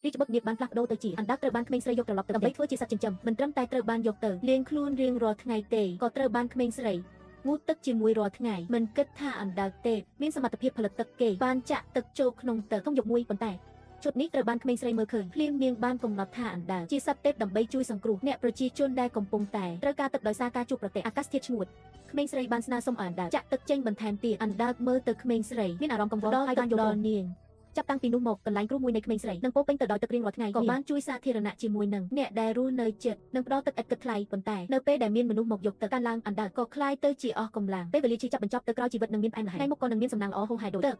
រីច្បឹកនាគបានផ្លាស់ប្ដូរទៅជាអណ្ដើកត្រូវបានក្មេងស្រីយកត្រឡប់ទៅដើម្បីធ្វើជាសត្វចិញ្ចឹមមិនត្រឹមតែត្រូវបានយកទៅលាងខ្លួនរៀងរាល់ថ្ងៃទេក៏ត្រូវបានក្មេងស្រីងូតទឹកជាមួយរាល់ថ្ងៃមិនគិតថាអណ្ដើកទេមានសមត្ថភាពផលិតទឹកគេបានចាក់ទឹកចូលក្នុងទឹកក្នុងយប់មួយប៉ុន្តែជុតនេះត្រូវបានក្មេងស្រីមើលឃើញភ្លាមនាងបានកំណត់ថាអណ្ដើកជាសត្វទេពដើម្បីជួយសង្គ្រោះអ្នកប្រជាជនដែលកំពុងតែត្រូវការទឹកដោយសារការជួបប្រទះអាកាសធាតុឈ្ងួតក្មេងស្រីបានស្នើសុំឲ្យអណ្ដើកចាក់ទឹកចេញបន្ថែមទៀតអណ្ដើកមើលទៅក្មេងស្រីមានអារម្មណ៍កង្វល់ហើយបានយកដល់នាងចាប់តាំងពីនោះមកកន្លែងគ្រួមួយនៃក្មេងស្រីនឹងពោពេញទៅដោយទឹករៀងរាល់ថ្ងៃក៏បានជួយសាធារណៈជាមួយនឹងអ្នកដែលរស់នៅជិតនិងផ្ដល់ទឹកឥតគិតថ្លៃប៉ុន្តែនៅពេលដែលមានមនុស្សមកយកទឹកកាន់ឡើងអណ្ដើកក៏คล้ายទៅជាអស់កម្លាំងពេលវេលាចាប់បញ្ចប់ទៅក្រោយជីវិតនឹងមានផ្អែមល្ហែមថ្ងៃមុខក៏នឹងមានសំណាងល្អហូរហែដូចទឹក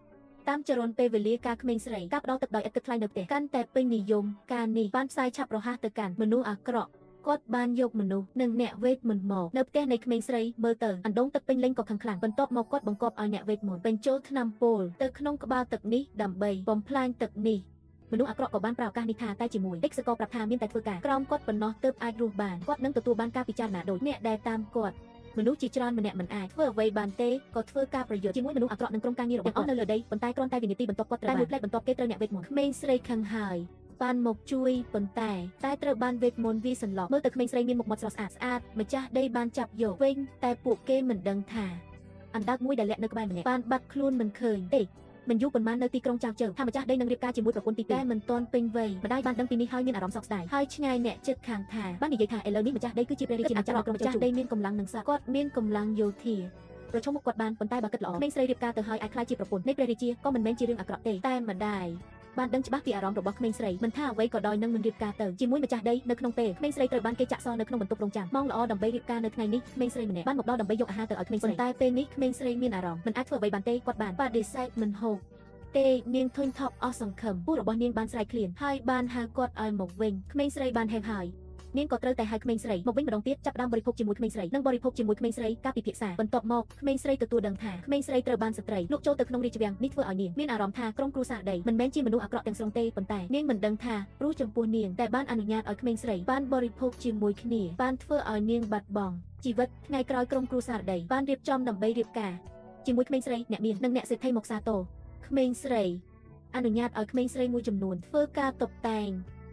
តាមចរន្តពេលវេលាការក្មេងស្រីការផ្ដល់ទឹកដោយឥតគិតថ្លៃនៅផ្ទះកាន់តែពេញនិយមការនេះបានផ្សាយឆាប់រហ័សទៅកាន់មនុស្សអាក្រក់គាត់បានយកមនុស្សនិងអ្នកវេទមន្តមកនៅផ្ទះនៃក្មេងស្រីមើលទៅអណ្ដូងទឹកពេញលេញក៏ខឹងខ្លាំងបន្ទាប់មកគាត់បង្គាប់ឲ្យអ្នកវេទមន្តបញ្ចូលថ្នាំពុលទៅក្នុងក្បាលទឹកនេះដើម្បីបំផ្លាញទឹកនេះមនុស្សអាក្រក់ក៏បានប្រើឱកាសនេះថាតែជាមួយដេកសកលប្រាប់ថាមានតែធ្វើការក្រោមគាត់ប៉ុណ្ណោះទើបអាចរស់បានគាត់នឹងទទួលបានការពិចារណាដោយអ្នកដែលតាមគាត់មនុស្សជាច្រើនម្នាក់មិនអាចធ្វើអ្វីបានទេក៏ធ្វើការប្រយុទ្ធជាមួយមនុស្សអាក្រក់និងក្រុមការងាររបស់គាត់នៅលើដីប៉ុន្តែគ្រាន់តែវិនាទីបន្ទាប់គាត់ត្រូវតែមួយផ្លែបន្ទាប់គេត្រូវអ្នកវេទមន្តក្មេងស្រីខឹងហើយបានមកជួយប៉ុន្តែត្រូវបានវេទមន្តវាសន្លប់មើលទៅក្មេងស្រីមានមុខមាត់ស្រស់ស្អាតម្ចាស់ដីបានចាប់យកវិញតែពួកគេមិនដឹងថាអណ្ដើកមួយដែលលាក់នៅក្បែរម្នាក់បានបាត់ខ្លួនមិនឃើញទេមិនយូរប៉ុន្មាននៅទីក្រុងចៅជើថាម្ចាស់ដីនឹងរៀបការជាមួយប្រពន្ធទី2តែមិនទាន់ពេញវ័យម្ដាយបានដឹងពីនេះហើយមានអារម្មណ៍សោកស្ដាយហើយឆ្ងាយអ្នកចិត្តខាងថាបាននិយាយថាឥឡូវនេះម្ចាស់ដីគឺជាព្រះរាជាណាចក្រម្ចាស់ដីមានកម្លាំងនឹងសក់គាត់មានកម្លាំងយោធាប្រឈមមុខគាត់បានប៉ុន្តែបើគិតល្អក្មេងស្រីរៀបការទៅហើយអាចខ្លាចជាប្រពន្ធនៃព្រះរាជាក៏មិនមែនជារឿងអាក្រក់ទេតែម្ដាយបានដឹងច្បាស់ពីអារម្មណ៍របស់ក្មេងស្រីមិនថាអ្វីក៏ដោយនឹងមិនរៀបការទៅជាមួយម្ចាស់ដីនៅក្នុងពេលក្មេងស្រីត្រូវបានគេចាក់សនៅក្នុងបន្ទប់រងចាំម៉ោងល្អដើម្បីរៀបការនៅថ្ងៃនេះក្មេងស្រីម្នាក់បានមកដល់ដើម្បីយកអាហារទៅឲ្យក្មេងស្រីតែពេលនេះក្មេងស្រីមានអារម្មណ៍មិនអាចធ្វើអ្វីបានទេគាត់បានបដិសេធមិនហូបទេនាងធុញថប់អស់សង្ឃឹមពូរបស់នាងបានស្រែកឃ្លានហើយបានហៅគាត់ឲ្យមកវិញក្មេងស្រីបានហេវហើយនាងក៏ត្រូវតែហៅក្មេងស្រីមកវិញម្ដងទៀតចាប់ផ្ដើមបរិភោគជាមួយក្មេងស្រីនិងបរិភោគជាមួយក្មេងស្រីការពិភាក្សាបន្ទាប់មកក្មេងស្រីទទួលដឹងថាក្មេងស្រីត្រូវបានស្ត្រីលួចចូលទៅក្នុងរាជវាំងនេះធ្វើឲ្យនាងមានអារម្មណ៍ថាក្រុមគ្រួសារដីមិនមែនជាមនុស្សអាក្រក់ទាំងស្រុងទេប៉ុន្តែនាងមិនដឹងថាព្រោះចំពោះនាងតែបានអនុញ្ញាតឲ្យក្មេងស្រីបានបរិភោគជាមួយគ្នាបានធ្វើឲ្យនាងបាត់បង់ជីវិតថ្ងៃក្រោយក្រុមគ្រួសារដីបានរៀបចំដើម្បីរៀបការជាមួយក្មេងស្រីអ្នកមាននិងអ្នកសេដ្ឋីមកសាទរក្មេងស្រីអនុញ្ញាតឲ្យក្មេងស្រីមួយចំនួនធ្វើការតុបតែង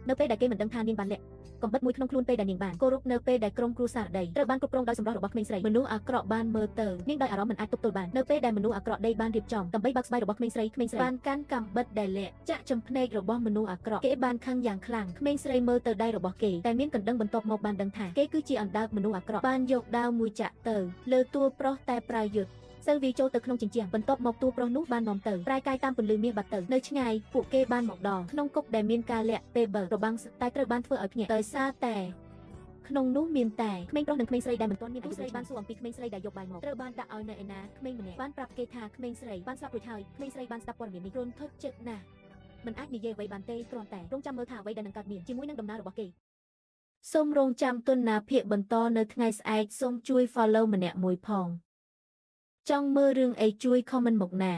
នៅពេលដែលគេមិនដឹងថានាងបានលាក់កំបិតមួយក្នុងខ្លួនពេលដែលនាងបានគោរពនៅពេលដែលក្រុមគ្រួសារដីត្រូវបានគ្រប់គ្រងដោយសម្រស់របស់ក្មេងស្រីមនុស្សអាក្រក់បានមើលទៅនាងដោយអារម្មណ៍មិនអាចទប់ទល់បាននៅពេលដែលមនុស្សអាក្រក់ដីបានរៀបចំដើម្បីបើកស្បែករបស់ក្មេងស្រីបានកាន់កាំបិតដែលលាក់ចាក់ចំភ្នែករបស់មនុស្សអាក្រក់គេបានខឹងយ៉ាងខ្លាំងក្មេងស្រីមើលទៅដៃរបស់គេតែមានកណ្ដឹងបន្ទាប់មកបានដឹងថាគេគឺជាអណ្ដើកមនុស្សអាក្រក់បានយកដាវមួយចាក់ទៅលើតួប្រុសតែប្រើយុទ្ធសិលវីចូលទៅក្នុងជញ្ជាំងបន្ទាប់មកតួប្រុសនោះបាននាំទៅប្រែកាយតាមពន្លឺមាសបាត់ទៅនៅឆ្ងាយពួកគេបានមកដល់ក្នុងគុកដែលមានការលាក់ពេលបើរបាំងតែត្រូវបានធ្វើឲ្យភ្ញាក់ដោយសារតែក្នុងនោះមានតែក្មេងប្រុសនិងក្មេងស្រីដែលមិនទាន់មានអាយុស្រីបានសួរអំពីក្មេងស្រីដែលយកបាយមកត្រូវបានដាក់ឲ្យនៅឯណាក្មេងម្នាក់បានប្រាប់គេថាក្មេងស្រីបានស្លាប់រួចហើយក្មេងស្រីបានស្ដាប់ព័ត៌មាននេះរន្ធត់ចិត្តណាស់មិនអាចនិយាយអ្វីបានទេគ្រាន់តែរងចាំមើលថាអ្វីដែលនឹងកើតមានជាមួយនឹងដំណើររបស់គេសូមរងចាំទស្សនាភាគបន្តនៅថ្ងៃស្អែកសូមជួយ follow ម្នាក់មួយផងចង់មើលរឿងអីជួយ comment មកណា